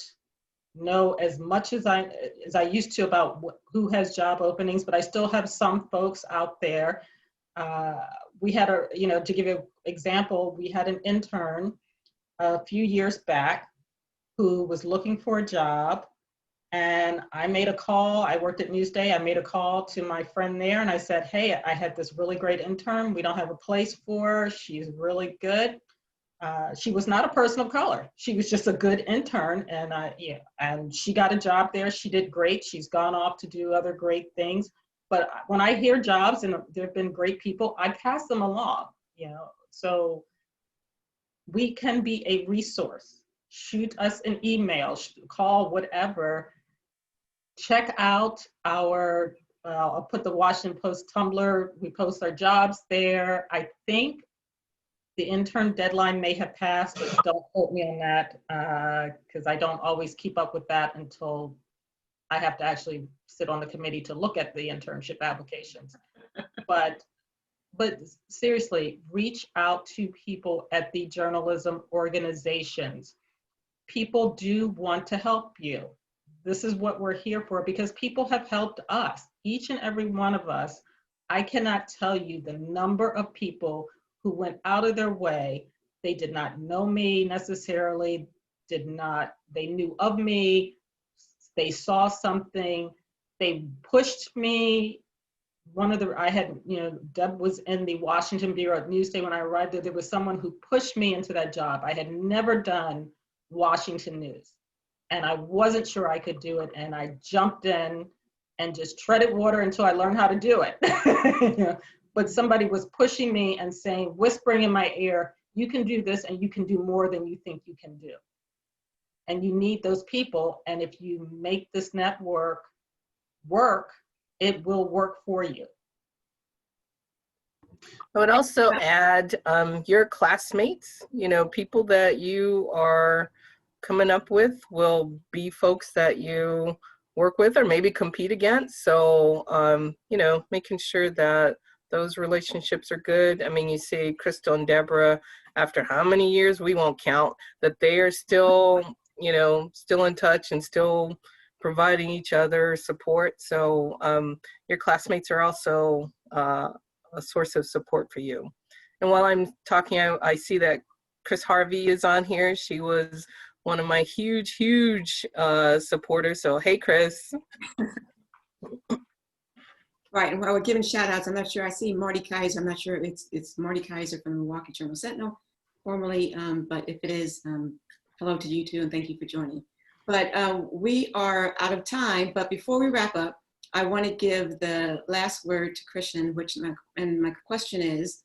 know as much as I used to about who has job openings, but I still have some folks out there. We had you know, to give you an example, we had an intern a few years back who was looking for a job, and I made a call. I worked at Newsday. I made a call to my friend there, and I said, hey, I had this really great intern. We don't have a place for her. She's really good. She was not a person of color. She was just a good intern, and yeah, and she got a job there. She did great. She's gone off to do other great things. But when I hear jobs and there have been great people, I pass them along, you know. So we can be a resource. Shoot us an email, call, whatever. Check out our, I'll put the Washington Post Tumblr. We post our jobs there. I think the intern deadline may have passed, but don't quote me on that because I don't always keep up with that until I have to actually sit on the committee to look at the internship applications. But seriously, reach out to people at the journalism organizations. People do want to help you. This is what we're here for, because people have helped us, each and every one of us. I cannot tell you the number of people who went out of their way. They did not know me necessarily, they knew of me, they saw something, they pushed me. Deb was in the Washington Bureau at Newsday when I arrived there. There was someone who pushed me into that job. I had never done Washington news, and I wasn't sure I could do it, and I jumped in and just treaded water until I learned how to do it. You know? But somebody was pushing me and saying, whispering in my ear, you can do this and you can do more than you think you can do. And you need those people. And if you make this network work, it will work for you. I would also add your classmates, you know, people that you are coming up with will be folks that you work with or maybe compete against. So, you know, making sure that those relationships are good. I mean, you see Cristal and Deborah, after how many years, we won't count, that they are still, you know, still in touch and still providing each other support. So your classmates are also a source of support for you. And while I'm talking, I see that Chris Harvey is on here. She was one of my huge supporters. So, hey, Chris. Right, and while we're giving shout outs, I'm not sure, I see Marty Kaiser. I'm not sure it's Marty Kaiser from the Milwaukee Journal Sentinel, formerly, but if it is, hello to you too, and thank you for joining. But we are out of time, but before we wrap up, I want to give the last word to Krishnan, my question is,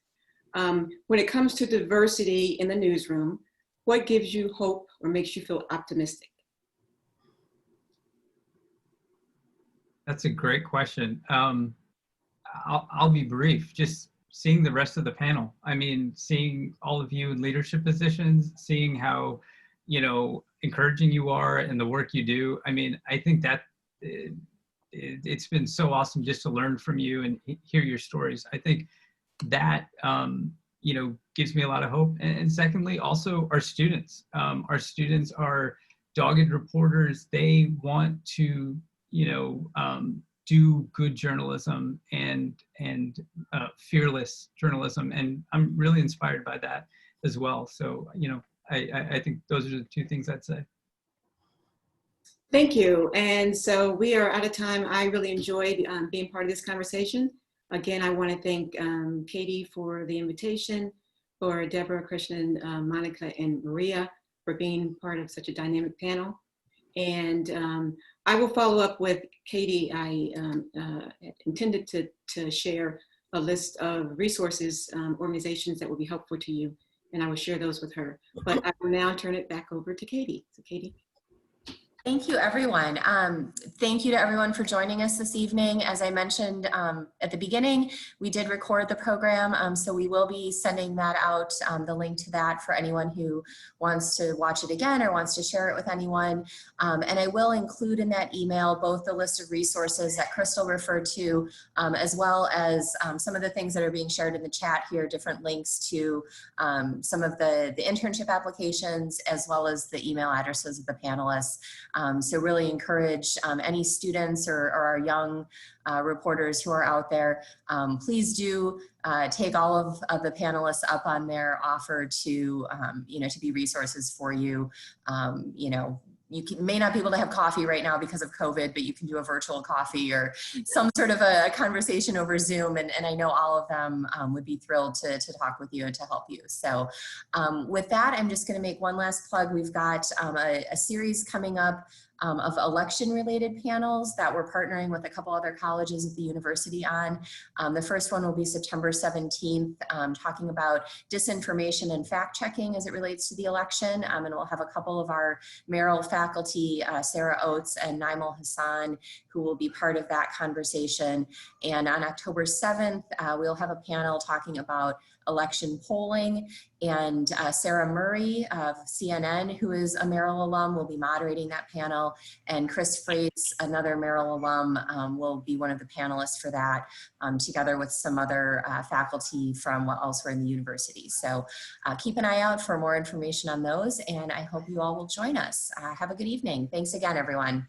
when it comes to diversity in the newsroom, what gives you hope or makes you feel optimistic? That's a great question. I'll be brief. Just seeing the rest of the panel. I mean, seeing all of you in leadership positions, seeing how, you know, encouraging you are and the work you do. I mean, I think that it's been so awesome just to learn from you and hear your stories. I think that, you know, gives me a lot of hope. And secondly, also our students. Our students are dogged reporters. They want to, you know, do good journalism and fearless journalism. And I'm really inspired by that as well. So, you know, I think those are the two things I'd say. Thank you. And so we are out of time. I really enjoyed being part of this conversation. Again, I want to thank Katie for the invitation, for Deborah, Krishnan, Monica, and Maria for being part of such a dynamic panel. And I will follow up with Katie. I intended to share a list of resources, organizations that will be helpful to you, and I will share those with her. But I will now turn it back over to Katie. So Katie. Thank you, everyone. Thank you to everyone for joining us this evening. As I mentioned at the beginning, we did record the program, so we will be sending that out, the link to that for anyone who wants to watch it again or wants to share it with anyone. And I will include in that email both the list of resources that Cristal referred to, as well as some of the things that are being shared in the chat here, different links to some of the internship applications, as well as the email addresses of the panelists. So really encourage any students or our young reporters who are out there, please do take all of the panelists up on their offer to, you know, to be resources for you. You know, you may not be able to have coffee right now because of COVID, but you can do a virtual coffee or some sort of a conversation over Zoom. And I know all of them would be thrilled to talk with you and to help you. So with that, I'm just going to make one last plug. We've got a series coming up of election-related panels that we're partnering with a couple other colleges at the university on. The first one will be September 17th, talking about disinformation and fact-checking as it relates to the election. And we'll have a couple of our Merrill faculty, Sarah Oates and Naimul Hassan, who will be part of that conversation. And on October 7th, we'll have a panel talking about election polling, and Sarah Murray of CNN, who is a Merrill alum, will be moderating that panel, and Chris Freites, another Merrill alum, will be one of the panelists for that, together with some other faculty from elsewhere in the university. So keep an eye out for more information on those, and I hope you all will join us. Have a good evening. Thanks again, everyone.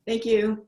Thank you.